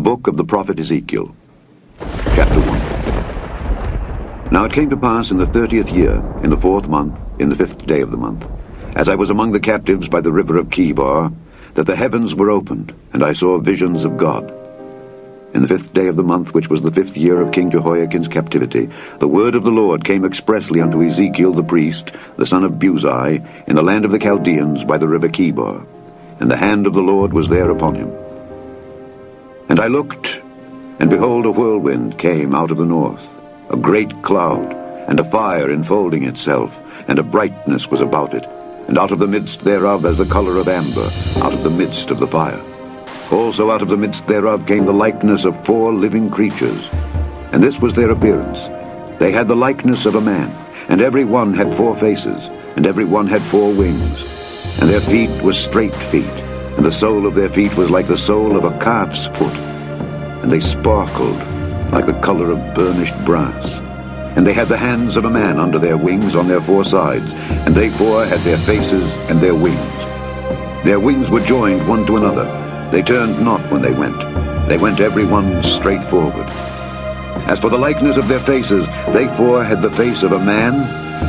The book of the prophet Ezekiel, chapter 1. Now it came to pass in the 30th year, in the 4th month, in the 5th day of the month, as I was among the captives by the river of Chebar, that the heavens were opened, and I saw visions of God. In the 5th day of the month, which was the 5th year of King Jehoiakim's captivity, the word of the Lord came expressly unto Ezekiel the priest, the son of Buzi, in the land of the Chaldeans by the river Chebar, and the hand of the Lord was there upon him. And I looked, and behold, a whirlwind came out of the north, a great cloud, and a fire enfolding itself, and a brightness was about it, and out of the midst thereof as the color of amber, out of the midst of the fire. Also out of the midst thereof came the likeness of 4 living creatures, and this was their appearance. They had the likeness of a man, and every one had 4 faces, and every one had 4 wings, and their feet were straight feet, and the sole of their feet was like the sole of a calf's foot, and they sparkled like the color of burnished brass. And they had the hands of a man under their wings on their 4 sides, and they 4 had their faces and their wings. Their wings were joined one to another. They turned not when they went. They went every one straight forward. As for the likeness of their faces, they 4 had the face of a man,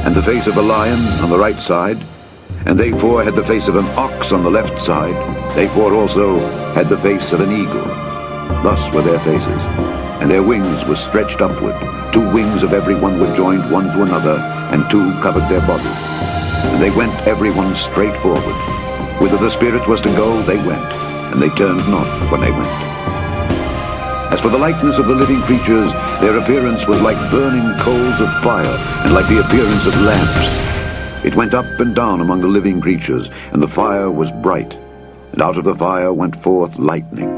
and the face of a lion on the right side, and they 4 had the face of an ox on the left side. They 4 also had the face of an eagle. Thus were their faces, and their wings were stretched upward. 2 wings of every one were joined one to another, and 2 covered their bodies. And they went every one straight forward. Whither the Spirit was to go, they went, and they turned not when they went. As for the likeness of the living creatures, their appearance was like burning coals of fire, and like the appearance of lamps. It went up and down among the living creatures, and the fire was bright, and out of the fire went forth lightning.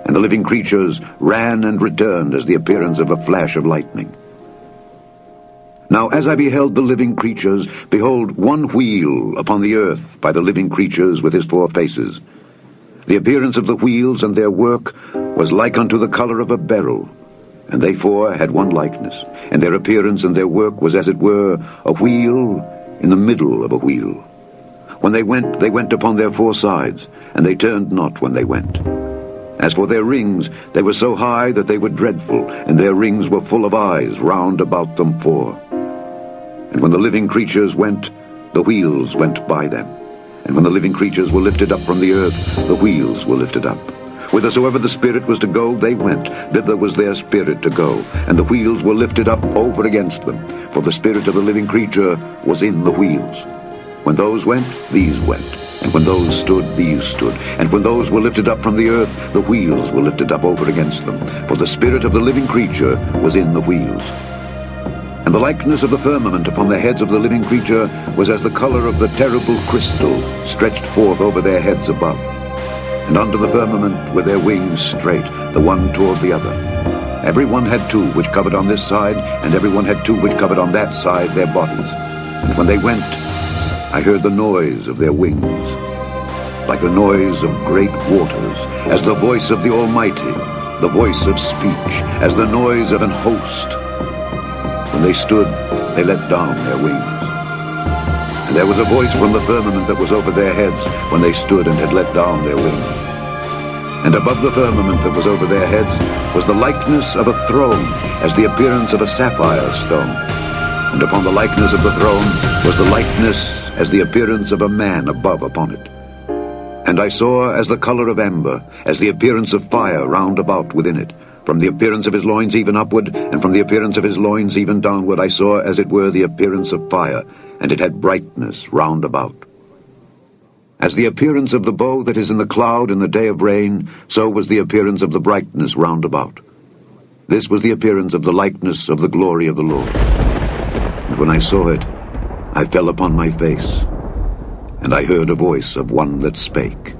And the living creatures ran and returned as the appearance of a flash of lightning. Now as I beheld the living creatures, behold, one wheel upon the earth by the living creatures with his 4 faces. The appearance of the wheels and their work was like unto the color of a beryl, and they 4 had one likeness, and their appearance and their work was as it were a wheel in the middle of a wheel. When they went upon their 4 sides, and they turned not when they went. As for their rings, they were so high that they were dreadful, and their rings were full of eyes round about them 4. And when the living creatures went, the wheels went by them. And when the living creatures were lifted up from the earth, the wheels were lifted up. Whithersoever the Spirit was to go, they went. Thither was their spirit to go, and the wheels were lifted up over against them. For the spirit of the living creature was in the wheels. When those went, these went. And when those stood, these stood. And when those were lifted up from the earth, the wheels were lifted up over against them. For the spirit of the living creature was in the wheels. And the likeness of the firmament upon the heads of the living creature was as the color of the terrible crystal stretched forth over their heads above. And under the firmament were their wings straight, the one toward the other. Every one had 2 which covered on this side, and every one had 2 which covered on that side their bodies. And when they went, I heard the noise of their wings, like the noise of great waters, as the voice of the Almighty, the voice of speech, as the noise of an host. When they stood, they let down their wings. And there was a voice from the firmament that was over their heads when they stood and had let down their wings. And above the firmament that was over their heads was the likeness of a throne, as the appearance of a sapphire stone. And upon the likeness of the throne was the likeness as the appearance of a man above upon it. And I saw as the color of amber, as the appearance of fire round about within it. From the appearance of his loins even upward, and from the appearance of his loins even downward, I saw as it were the appearance of fire, and it had brightness round about. As the appearance of the bow that is in the cloud in the day of rain, so was the appearance of the brightness round about. This was the appearance of the likeness of the glory of the Lord. And when I saw it, I fell upon my face, and I heard a voice of one that spake.